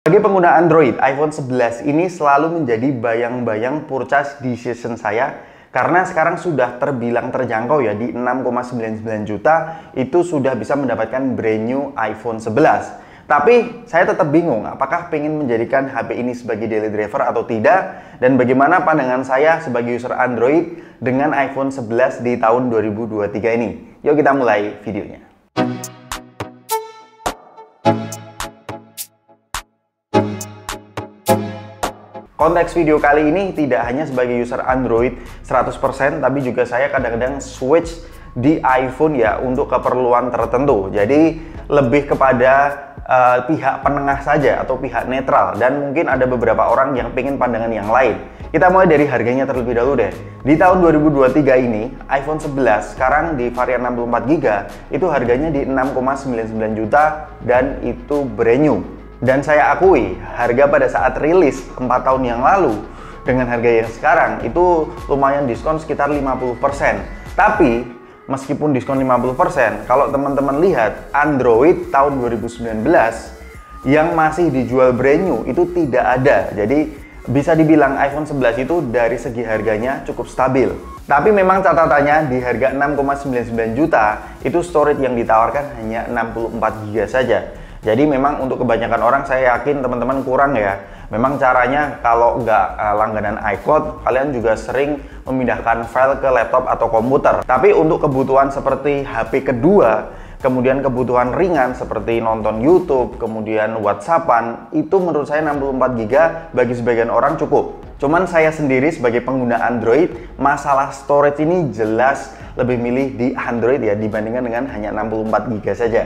Bagi pengguna Android, iPhone 11 ini selalu menjadi bayang-bayang purchase decision saya karena sekarang sudah terbilang terjangkau ya, di 6,99 juta itu sudah bisa mendapatkan brand new iPhone 11. Tapi saya tetap bingung apakah pengen menjadikan HP ini sebagai daily driver atau tidak, dan bagaimana pandangan saya sebagai user Android dengan iPhone 11 di tahun 2023 ini. Yuk kita mulai videonya. Konteks video kali ini tidak hanya sebagai user Android 100%, tapi juga saya kadang-kadang switch di iPhone ya untuk keperluan tertentu. Jadi lebih kepada pihak penengah saja atau pihak netral, dan mungkin ada beberapa orang yang pengen pandangan yang lain. Kita mulai dari harganya terlebih dahulu deh. Di tahun 2023 ini, iPhone 11 sekarang di varian 64GB itu harganya di 6,99 juta dan itu brand new. Dan saya akui, harga pada saat rilis 4 tahun yang lalu dengan harga yang sekarang itu lumayan diskon sekitar 50%. Tapi meskipun diskon 50%, kalau teman-teman lihat Android tahun 2019 yang masih dijual brand new itu tidak ada. Jadi bisa dibilang iPhone 11 itu dari segi harganya cukup stabil. Tapi memang catatannya di harga 6,99 juta itu storage yang ditawarkan hanya 64GB saja. Jadi memang untuk kebanyakan orang, saya yakin teman-teman kurang ya. Memang caranya kalau nggak langganan iCloud, kalian juga sering memindahkan file ke laptop atau komputer. Tapi untuk kebutuhan seperti HP kedua, kemudian kebutuhan ringan seperti nonton YouTube, kemudian WhatsAppan, itu menurut saya 64GB bagi sebagian orang cukup. Cuman saya sendiri sebagai pengguna Android, masalah storage ini jelas lebih milih di Android ya, dibandingkan dengan hanya 64GB saja.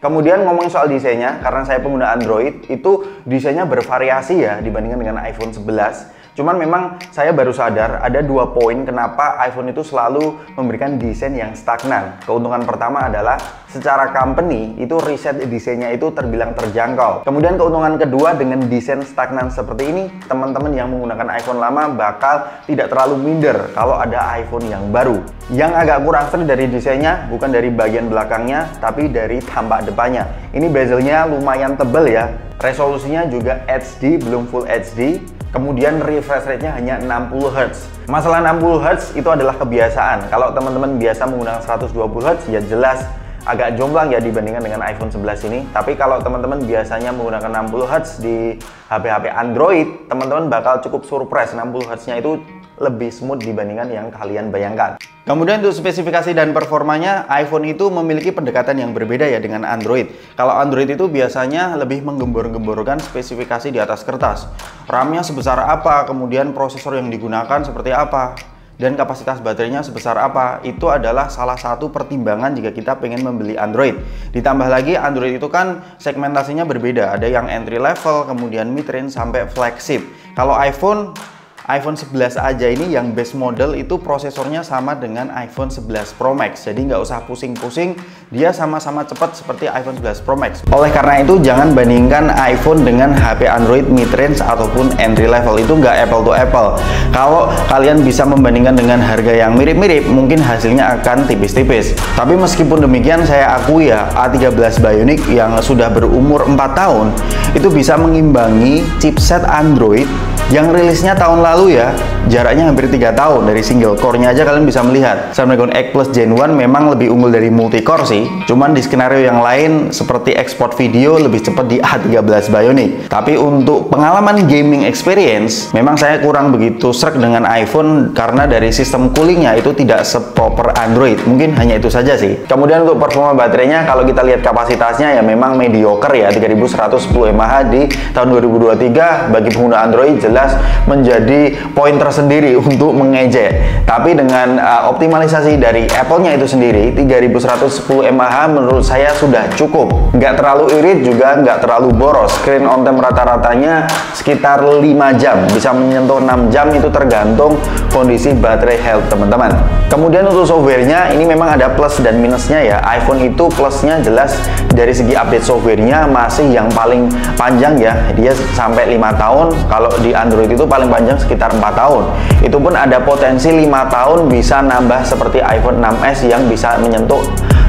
Kemudian ngomong soal desainnya, karena saya pengguna Android, itu desainnya bervariasi ya dibandingkan dengan iPhone 11. Cuman memang saya baru sadar ada 2 poin kenapa iPhone itu selalu memberikan desain yang stagnan. Keuntungan pertama adalah secara company itu riset desainnya itu terbilang terjangkau. Kemudian keuntungan kedua, dengan desain stagnan seperti ini, teman-teman yang menggunakan iPhone lama bakal tidak terlalu minder kalau ada iPhone yang baru. Yang agak kurang seru dari desainnya bukan dari bagian belakangnya, tapi dari tampak depannya. Ini bezelnya lumayan tebal ya. Resolusinya juga HD, belum Full HD. Kemudian refresh rate-nya hanya 60Hz. Masalah 60Hz itu adalah kebiasaan. Kalau teman-teman biasa menggunakan 120Hz, ya jelas agak jomplang ya dibandingkan dengan iPhone 11 ini. Tapi kalau teman-teman biasanya menggunakan 60Hz di HP-HP Android, teman-teman bakal cukup surprise. 60Hz-nya itu lebih smooth dibandingkan yang kalian bayangkan. Kemudian untuk spesifikasi dan performanya, iPhone itu memiliki pendekatan yang berbeda ya dengan Android. Kalau Android itu biasanya lebih menggembor-gemborkan spesifikasi di atas kertas. RAM-nya sebesar apa, kemudian prosesor yang digunakan seperti apa, dan kapasitas baterainya sebesar apa. Itu adalah salah satu pertimbangan jika kita pengen membeli Android. Ditambah lagi Android itu kan segmentasinya berbeda. Ada yang entry level, kemudian mid range, sampai flagship. Kalau iPhone 11 aja ini yang base model itu prosesornya sama dengan iPhone 11 Pro Max. Jadi nggak usah pusing-pusing, dia sama-sama cepat seperti iPhone 11 Pro Max. Oleh karena itu jangan bandingkan iPhone dengan HP Android mid range ataupun entry level, itu nggak apple to apple. Kalau kalian bisa membandingkan dengan harga yang mirip-mirip, mungkin hasilnya akan tipis-tipis. Tapi meskipun demikian, saya akui ya, A13 Bionic yang sudah berumur 4 tahun itu bisa mengimbangi chipset Android yang rilisnya tahun lalu ya, jaraknya hampir 3 tahun dari single core-nya aja kalian bisa melihat. Snapdragon 8 Plus Gen 1 memang lebih unggul dari multi-core sih, cuman di skenario yang lain seperti ekspor video lebih cepat di A13 Bionic. Tapi untuk pengalaman gaming experience, memang saya kurang begitu sreg dengan iPhone karena dari sistem coolingnya itu tidak seproper Android. Mungkin hanya itu saja sih. Kemudian untuk performa baterainya, kalau kita lihat kapasitasnya ya memang mediocre ya, 3110 mAh di tahun 2023 bagi pengguna Android jelas menjadi poin tersendiri untuk mengejek. Tapi dengan optimalisasi dari Apple-nya itu sendiri, 3110 mAh menurut saya sudah cukup. Nggak terlalu irit juga nggak terlalu boros. Screen on time rata-ratanya sekitar 5 jam, bisa menyentuh 6 jam, itu tergantung kondisi baterai health teman-teman. Kemudian untuk softwarenya, ini memang ada plus dan minusnya ya. iPhone itu plusnya jelas dari segi update softwarenya masih yang paling panjang ya, dia sampai 5 tahun. Kalau di Android itu paling panjang sekitar 4 tahun. Itu pun ada potensi 5 tahun bisa nambah seperti iPhone 6s yang bisa menyentuh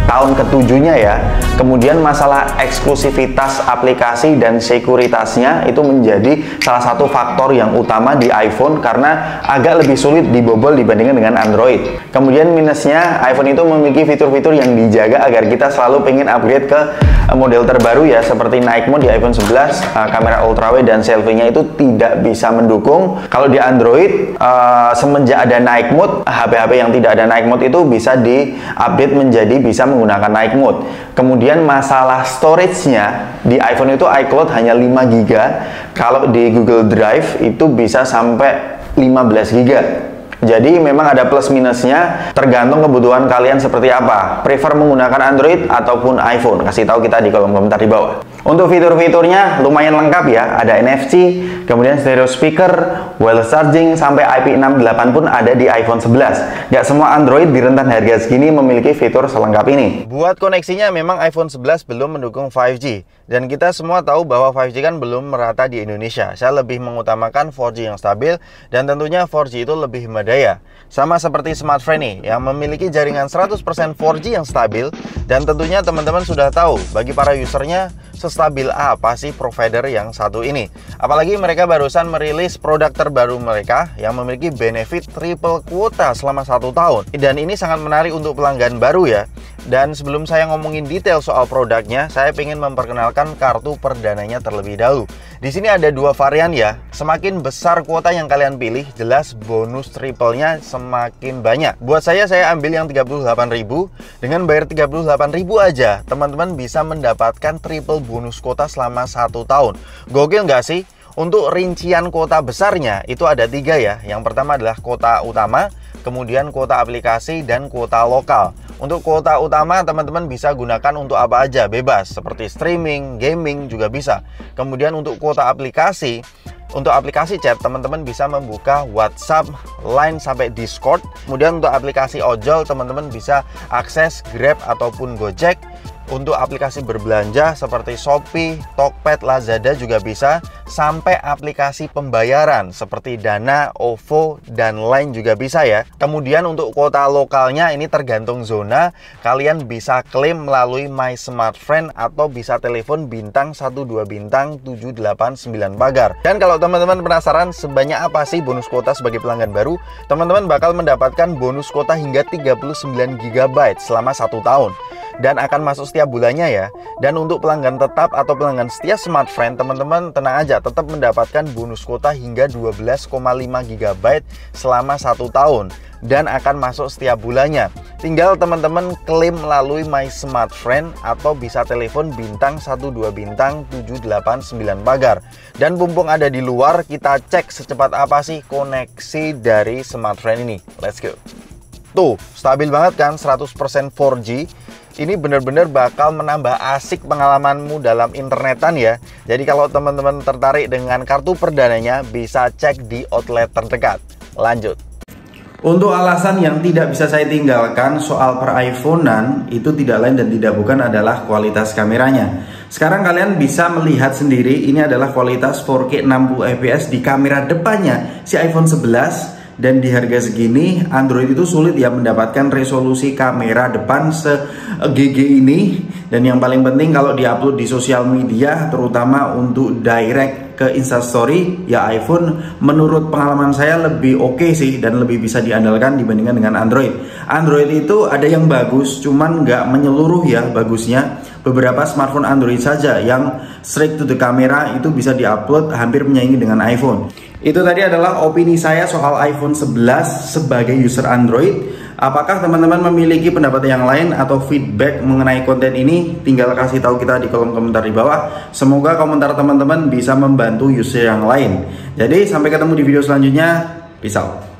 tahun ke-7-nya ya. Kemudian masalah eksklusivitas aplikasi dan sekuritasnya itu menjadi salah satu faktor yang utama di iPhone karena agak lebih sulit dibobol dibandingkan dengan Android. Kemudian minusnya, iPhone itu memiliki fitur-fitur yang dijaga agar kita selalu pengen upgrade ke model terbaru ya, seperti night mode di iPhone 11, kamera ultrawide dan selfie-nya itu tidak bisa mendukung. Kalau di Android, semenjak ada night mode, HP-HP yang tidak ada night mode itu bisa di-update menjadi bisa menggunakan night mode. Kemudian masalah storage-nya, di iPhone itu iCloud hanya 5 GB, kalau di Google Drive itu bisa sampai 15 GB. Jadi memang ada plus minusnya, tergantung kebutuhan kalian seperti apa. Prefer menggunakan Android ataupun iPhone? Kasih tahu kita di kolom komentar di bawah. Untuk fitur-fiturnya lumayan lengkap ya, ada NFC, kemudian stereo speaker, wireless charging, sampai IP68 pun ada di iPhone 11. Nggak semua Android di rentan harga segini memiliki fitur selengkap ini. Buat koneksinya memang iPhone 11 belum mendukung 5G. Dan kita semua tahu bahwa 5G kan belum merata di Indonesia. Saya lebih mengutamakan 4G yang stabil, dan tentunya 4G itu lebih daya. Sama seperti smartphone nih yang memiliki jaringan 100% 4G yang stabil, dan tentunya teman-teman sudah tahu bagi para usernya sestabil apa sih provider yang satu ini. Apalagi mereka barusan merilis produk terbaru mereka yang memiliki benefit triple kuota selama 1 tahun. Dan ini sangat menarik untuk pelanggan baru ya. Dan sebelum saya ngomongin detail soal produknya, saya ingin memperkenalkan kartu perdananya terlebih dahulu. Di sini ada 2 varian ya. Semakin besar kuota yang kalian pilih, jelas bonus triple-nya semakin banyak. Buat saya ambil yang 38.000. Dengan bayar 38.000 aja, teman-teman bisa mendapatkan triple bonus kuota selama 1 tahun. Gokil nggak sih? Untuk rincian kuota besarnya itu ada 3 ya. Yang pertama adalah kuota utama, kemudian kuota aplikasi, dan kuota lokal. Untuk kuota utama teman-teman bisa gunakan untuk apa aja, bebas, seperti streaming, gaming juga bisa. Kemudian untuk kuota aplikasi, untuk aplikasi chat teman-teman bisa membuka WhatsApp, Line, sampai Discord. Kemudian untuk aplikasi ojol teman-teman bisa akses Grab ataupun Gojek. Untuk aplikasi berbelanja seperti Shopee, Tokped, Lazada juga bisa, sampai aplikasi pembayaran seperti Dana, OVO, dan lain juga bisa ya. Kemudian untuk kuota lokalnya ini tergantung zona, kalian bisa klaim melalui My Smart Friend atau bisa telepon bintang 12 bintang 789 pagar. Dan kalau teman-teman penasaran sebanyak apa sih bonus kuota sebagai pelanggan baru, teman-teman bakal mendapatkan bonus kuota hingga 39 GB selama 1 tahun. Dan akan masuk setiap bulannya ya. Dan untuk pelanggan tetap atau pelanggan setia Smart Friend, teman-teman tenang aja, tetap mendapatkan bonus kuota hingga 12,5 GB selama 1 tahun. Dan akan masuk setiap bulannya. Tinggal teman-teman klaim melalui My Smart Friend atau bisa telepon bintang 12 bintang 789 pagar. Dan mumpung ada di luar, kita cek secepat apa sih koneksi dari Smart Friend ini. Let's go. Tuh, stabil banget kan, 100% 4G. Ini bener-bener bakal menambah asik pengalamanmu dalam internetan ya. Jadi kalau teman-teman tertarik dengan kartu perdananya, bisa cek di outlet terdekat. Lanjut. Untuk alasan yang tidak bisa saya tinggalkan soal per iPhone-an, itu tidak lain dan tidak bukan adalah kualitas kameranya. Sekarang kalian bisa melihat sendiri, ini adalah kualitas 4K 60 fps di kamera depannya si iPhone 11. Dan di harga segini, Android itu sulit ya mendapatkan resolusi kamera depan se-GG ini. Dan yang paling penting kalau diupload di sosial media, terutama untuk direct ke Instastory, ya iPhone menurut pengalaman saya lebih oke sih dan lebih bisa diandalkan dibandingkan dengan Android. Android itu ada yang bagus, cuman nggak menyeluruh ya bagusnya. Beberapa smartphone Android saja yang straight to the camera itu bisa diupload hampir menyaingi dengan iPhone. Itu tadi adalah opini saya soal iPhone 11 sebagai user Android. Apakah teman-teman memiliki pendapat yang lain atau feedback mengenai konten ini? Tinggal kasih tahu kita di kolom komentar di bawah. Semoga komentar teman-teman bisa membantu user yang lain. Jadi sampai ketemu di video selanjutnya. Peace out.